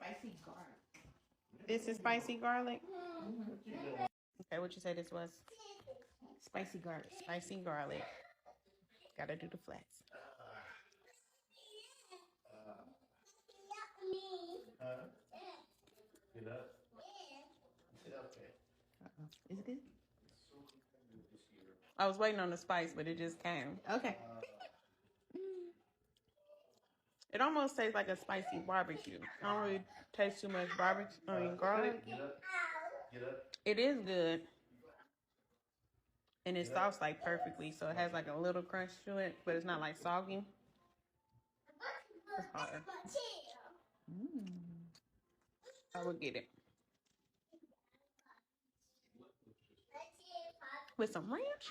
spicy garlic. This is spicy garlic? Mm-hmm. Okay, what you say this was? Spicy garlic. Spicy garlic. Gotta do the flats. Get up. Sit up there. Is it good? I was waiting on the spice, but it just came. Okay. It almost tastes like a spicy barbecue. I don't really taste too much barbecue. Garlic. Get up. Get up. It is good. And it sauced like perfectly, so it has like a little crunch to it, but it's not like soggy. It's hard. I would get it. With some ranch?